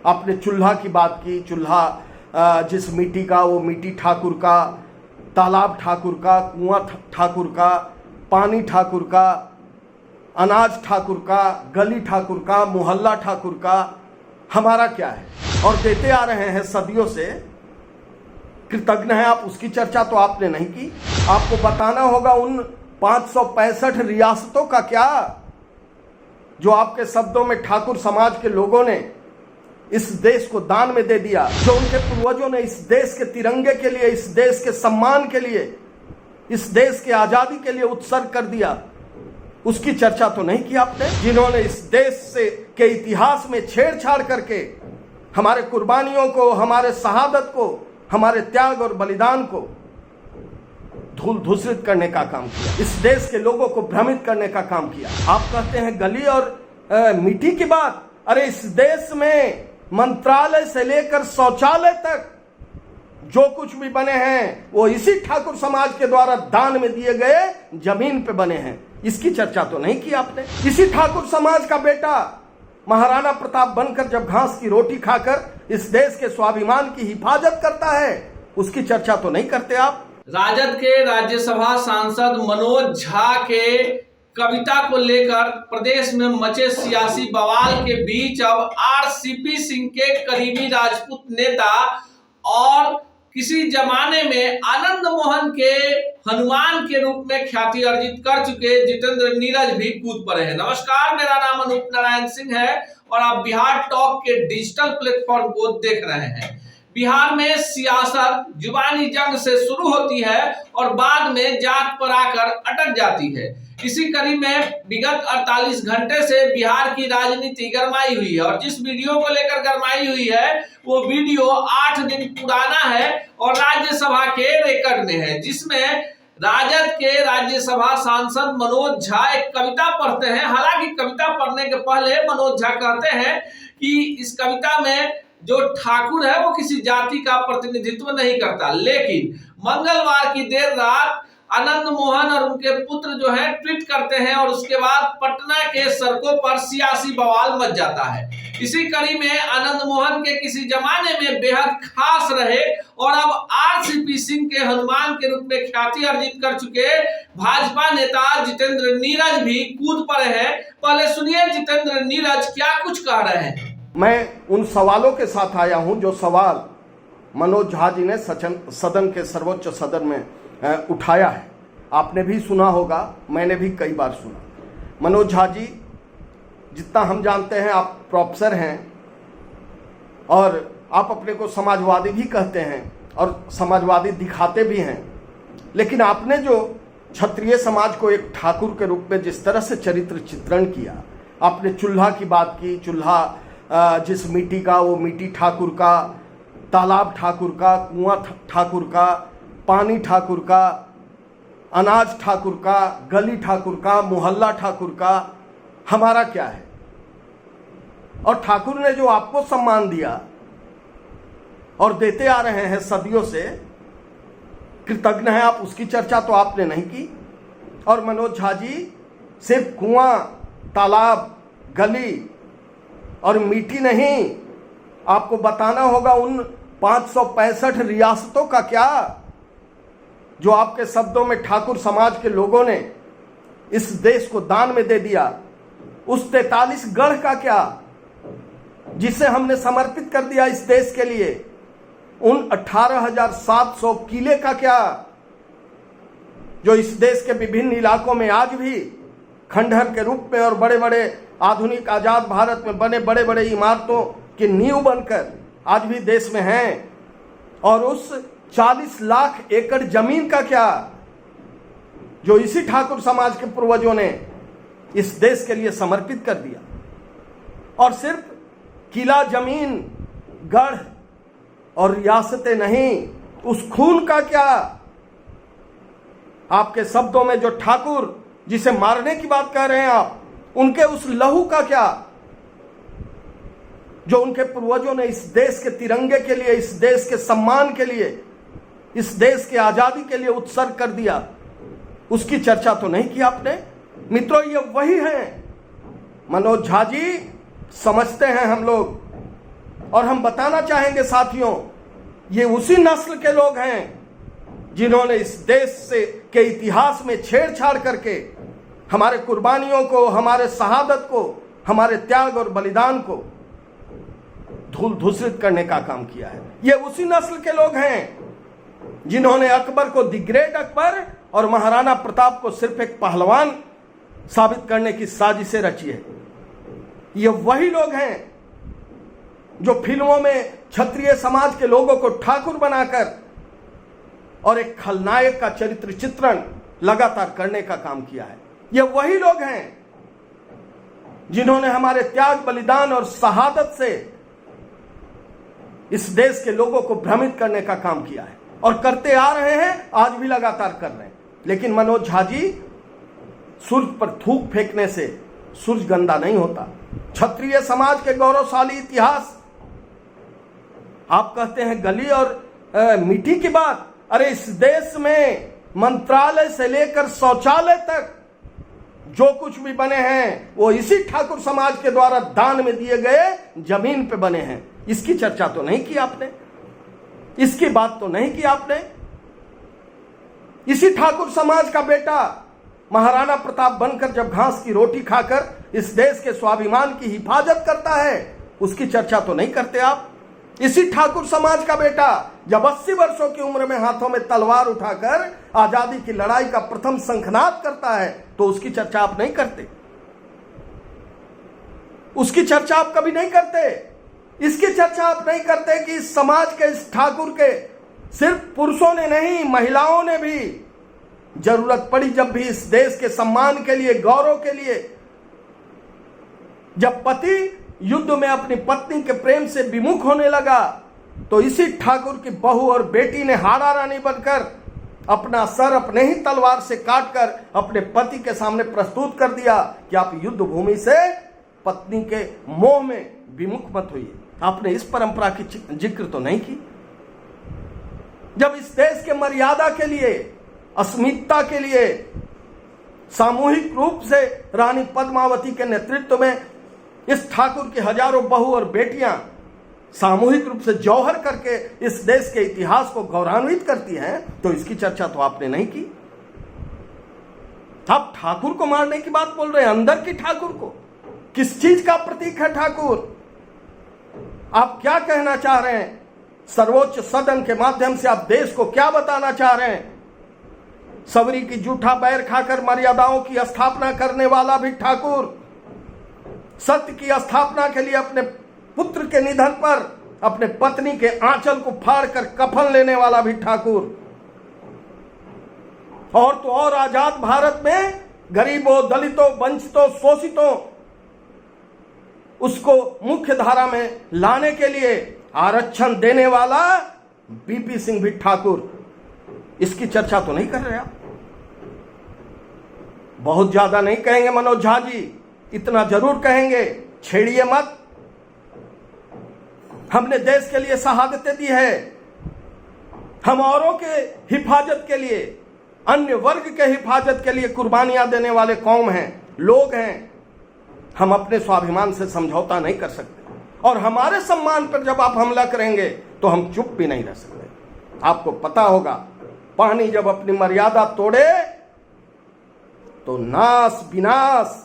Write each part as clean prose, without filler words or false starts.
आपने चूल्हा की बात की। चूल्हा जिस मिट्टी का, वो मिट्टी ठाकुर का, तालाब ठाकुर का, कुआं ठाकुर का, पानी ठाकुर का, अनाज ठाकुर का, गली ठाकुर का, मोहल्ला ठाकुर का। हमारा क्या है? और देते आ रहे हैं सदियों से, कृतज्ञ हैं आप। उसकी चर्चा तो आपने नहीं की। आपको बताना होगा उन 565 रियासतों का क्या, जो आपके शब्दों में ठाकुर समाज के लोगों ने इस देश को दान में दे दिया, जो उनके पूर्वजों ने इस देश के तिरंगे के लिए, इस देश के सम्मान के लिए, इस देश के आजादी के लिए उत्सर्ग कर दिया। उसकी चर्चा तो नहीं की आपने। जिन्होंने इस देश से के इतिहास में छेड़छाड़ करके हमारे कुर्बानियों को, हमारे शहादत को, हमारे त्याग और बलिदान को धूल धूसरित करने का काम किया, इस देश के लोगों को भ्रमित करने का काम किया। आप कहते हैं गली और मिट्टी की बात। अरे इस देश में मंत्रालय से लेकर शौचालय तक जो कुछ भी बने हैं वो इसी ठाकुर समाज के द्वारा दान में दिए गए जमीन पे बने हैं। इसकी चर्चा तो नहीं की आपने। इसी ठाकुर समाज का बेटा महाराणा प्रताप बनकर जब घास की रोटी खाकर इस देश के स्वाभिमान की हिफाजत करता है, उसकी चर्चा तो नहीं करते आप। राजद के राज्यसभा सांसद मनोज झा के कविता को लेकर प्रदेश में मचे सियासी बवाल के बीच अब आरसीपी सिंह के करीबी राजपूत नेता और किसी जमाने में आनंद मोहन के हनुमान के रूप में ख्याति अर्जित कर चुके जितेंद्र नीरज भी कूद पड़े हैं। नमस्कार, मेरा नाम अनूप नारायण सिंह है और आप बिहार टॉक के डिजिटल प्लेटफॉर्म को देख रहे हैं। बिहार में सियासत जुबानी जंग से शुरू होती है और बाद में जात पर आकर अटक जाती है। इसी कड़ी में विगत 48 घंटे से बिहार की राजनीति गरमाई हुई है और जिस वीडियो को लेकर गरमाई हुई है वो वीडियो 8 दिन पुराना है और राज्यसभा के रिकॉर्ड में है, जिसमें राजद के राज्यसभा सांसद मनोज झा एक कविता पढ़ते हैं। हालांकि कविता पढ़ने के पहले मनोज झा कहते हैं कि इस कविता में जो ठाकुर है वो किसी जाति का प्रतिनिधित्व नहीं करता, लेकिन मंगलवार की देर रात आनंद मोहन और उनके पुत्र जो है ट्वीट करते हैं और उसके बाद पटना के सड़कों पर सियासी बवाल मच जाता है। इसी कड़ी में आनंद मोहन के किसी जमाने में बेहद खास रहे और अब आरसीपी सिंह के हनुमान के रूप में ख्याति अर्जित कर चुके भाजपा नेता जितेंद्र नीरज भी कूद पड़े हैं। पहले सुनिए जितेंद्र नीरज क्या कुछ कह रहे हैं। मैं उन सवालों के साथ आया हूं जो सवाल मनोज झा जी ने सदन के सर्वोच्च सदन में उठाया है। आपने भी सुना होगा, मैंने भी कई बार सुना। मनोज झा जी, जितना हम जानते हैं आप प्रोफेसर हैं और आप अपने को समाजवादी भी कहते हैं और समाजवादी दिखाते भी हैं, लेकिन आपने जो क्षत्रिय समाज को एक ठाकुर के रूप में जिस तरह से चरित्र चित्रण किया, आपने चूल्हा की बात की। चूल्हा जिस मिट्टी का, वो मिट्टी ठाकुर का, तालाब ठाकुर का, कुआं ठाकुर का, पानी ठाकुर का, अनाज ठाकुर का, गली ठाकुर का, मोहल्ला ठाकुर का। हमारा क्या है? और ठाकुर ने जो आपको सम्मान दिया और देते आ रहे हैं सदियों से, कृतज्ञ हैं आप। उसकी चर्चा तो आपने नहीं की। और मनोज झा जी सिर्फ कुआं, तालाब, गली और मिट्टी नहीं, आपको बताना होगा उन 565 रियासतों का क्या, जो आपके शब्दों में ठाकुर समाज के लोगों ने इस देश को दान में दे दिया। उस 43 गढ़ का क्या, जिसे हमने समर्पित कर दिया इस देश के लिए। उन 18,700 किले का क्या, जो इस देश के विभिन्न इलाकों में आज भी खंडहर के रूप में और बड़े बड़े आधुनिक आजाद भारत में बने बड़े बड़े इमारतों की नींव बनकर आज भी देश में हैं। और उस 40 लाख एकड़ जमीन का क्या, जो इसी ठाकुर समाज के पूर्वजों ने इस देश के लिए समर्पित कर दिया। और सिर्फ किला, जमीन, गढ़ और रियासतें नहीं, उस खून का क्या, आपके शब्दों में जो ठाकुर जिसे मारने की बात कह रहे हैं आप, उनके उस लहू का क्या, जो उनके पूर्वजों ने इस देश के तिरंगे के लिए, इस देश के सम्मान के लिए, इस देश के आजादी के लिए उत्सर्ग कर दिया। उसकी चर्चा तो नहीं की आपने। मित्रों, ये वही हैं मनोज झा जी। समझते हैं हम लोग और हम बताना चाहेंगे साथियों, ये उसी नस्ल के लोग हैं जिन्होंने इस देश से के इतिहास में छेड़छाड़ करके हमारे कुर्बानियों को, हमारे शहादत को, हमारे त्याग और बलिदान को धूल धूसरित करने का काम किया है। ये उसी नस्ल के लोग हैं जिन्होंने अकबर को द ग्रेट अकबर और महाराणा प्रताप को सिर्फ एक पहलवान साबित करने की साजिशें रची है। ये वही लोग हैं जो फिल्मों में क्षत्रिय समाज के लोगों को ठाकुर बनाकर और एक खलनायक का चरित्र चित्रण लगातार करने का काम किया है। ये वही लोग हैं जिन्होंने हमारे त्याग, बलिदान और शहादत से इस देश के लोगों को भ्रमित करने का काम किया है और करते आ रहे हैं, आज भी लगातार कर रहे हैं। लेकिन मनोज झा जी, सूर्य पर थूक फेंकने से सूर्य गंदा नहीं होता। क्षत्रिय समाज के गौरवशाली इतिहास, आप कहते हैं गली और मिट्टी की बात। अरे इस देश में मंत्रालय से लेकर शौचालय तक जो कुछ भी बने हैं वो इसी ठाकुर समाज के द्वारा दान में दिए गए जमीन पे बने हैं। इसकी चर्चा तो नहीं की आपने, इसकी बात तो नहीं की आपने। इसी ठाकुर समाज का बेटा महाराणा प्रताप बनकर जब घास की रोटी खाकर इस देश के स्वाभिमान की हिफाजत करता है, उसकी चर्चा तो नहीं करते आप। इसी ठाकुर समाज का बेटा जब 80 वर्षों की उम्र में हाथों में तलवार उठाकर आजादी की लड़ाई का प्रथम शंखनाद करता है, तो उसकी चर्चा आप नहीं करते। उसकी चर्चा आप कभी नहीं करते। इसकी चर्चा आप नहीं करते कि इस समाज के, इस ठाकुर के सिर्फ पुरुषों ने नहीं, महिलाओं ने भी जरूरत पड़ी जब भी इस देश के सम्मान के लिए, गौरव के लिए, जब पति युद्ध में अपनी पत्नी के प्रेम से विमुख होने लगा, तो इसी ठाकुर की बहू और बेटी ने हाड़ा रानी बनकर अपना सर अपने ही तलवार से काटकर अपने पति के सामने प्रस्तुत कर दिया कि आप युद्ध भूमि से पत्नी के मोह में विमुख मत होइए। आपने इस परंपरा की जिक्र तो नहीं की। जब इस देश के मर्यादा के लिए, अस्मिता के लिए सामूहिक रूप से रानी पद्मावती के नेतृत्व में इस ठाकुर की हजारों बहू और बेटियां सामूहिक रूप से जौहर करके इस देश के इतिहास को गौरवान्वित करती हैं, तो इसकी चर्चा तो आपने नहीं की। आप ठाकुर को मारने की बात बोल रहे हैं, अंदर की ठाकुर को। किस चीज का प्रतीक है ठाकुर? आप क्या कहना चाह रहे हैं? सर्वोच्च सदन के माध्यम से आप देश को क्या बताना चाह रहे हैं? सबरी की जूठा बैर खाकर मर्यादाओं की स्थापना करने वाला भी ठाकुर, सत्य की स्थापना के लिए अपने पुत्र के निधन पर अपने पत्नी के आंचल को फाड़कर कफन लेने वाला भी ठाकुर, और तो और आजाद भारत में गरीबों, दलितों, वंचितों, शोषितों उसको मुख्य धारा में लाने के लिए आरक्षण देने वाला बीपी सिंह भी ठाकुर। इसकी चर्चा तो नहीं कर रहे आप। बहुत ज्यादा नहीं कहेंगे मनोज झा जी, इतना जरूर कहेंगे, छेड़िए मत। हमने देश के लिए शहादतें दी है, हम औरों के हिफाजत के लिए, अन्य वर्ग के हिफाजत के लिए कुर्बानियां देने वाले कौम हैं, लोग हैं। हम अपने स्वाभिमान से समझौता नहीं कर सकते, और हमारे सम्मान पर जब आप हमला करेंगे तो हम चुप भी नहीं रह सकते। आपको पता होगा, पानी जब अपनी मर्यादा तोड़े तो नाश विनाश,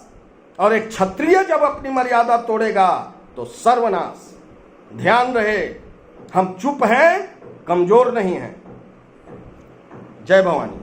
और एक क्षत्रिय जब अपनी मर्यादा तोड़ेगा तो सर्वनाश। ध्यान रहे, हम चुप हैं, कमजोर नहीं हैं। जय भवानी।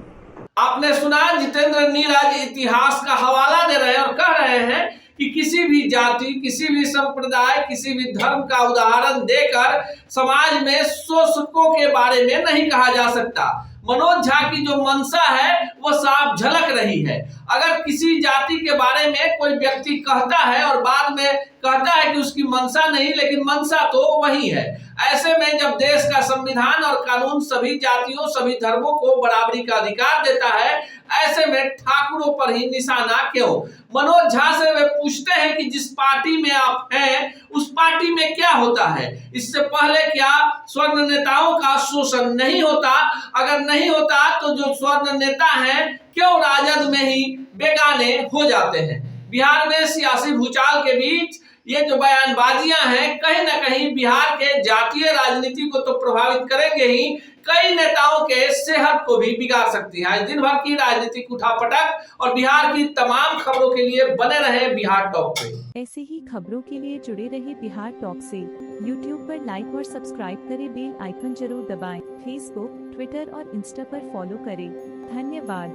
आपने सुना जितेंद्र नीरज इतिहास का हवाला दे रहे हैं और कह रहे हैं कि किसी भी जाति, किसी भी संप्रदाय, किसी भी धर्म का उदाहरण देकर समाज में शोषकों के बारे में नहीं कहा जा सकता। मनोज झा की जो मंशा है वो साफ झलक रही है। अगर किसी जाति के बारे में कोई व्यक्ति कहता है और बाद में कहता है कि उसकी मंशा नहीं, लेकिन मंशा तो वही है। ऐसे में जब देश का संविधान और कानून सभी जातियों, सभी धर्मों को बराबरी का अधिकार देता है, ऐसे में ठाकुरों पर ही निशाना क्यों? मनोज झा से वे पूछते हैं कि जिस पार्टी में आप हैं उस पार्टी में क्या होता है? इससे पहले क्या स्वर्ण नेताओं का शोषण नहीं होता? अगर नहीं होता तो जो स्वर्ण नेता हैं क्यों राजद में ही बेगाने हो जाते हैं? बिहार में सियासी भूचाल के बीच ये जो बयानबाजियां हैं कहीं ना कहीं बिहार के जातीय राजनीति को तो प्रभावित करेंगे ही, कई नेताओं के सेहत को भी बिगाड़ सकती है। आज दिन भर की राजनीतिक उठापटक और बिहार की तमाम खबरों के लिए बने रहे बिहार टॉक पे। ऐसे ही खबरों के लिए जुड़े रहे बिहार टॉक से। यूट्यूब पर लाइक और सब्सक्राइब करें, बेल आइकन जरूर दबाएं। फेसबुक, ट्विटर और इंस्टा पर फॉलो करें। धन्यवाद।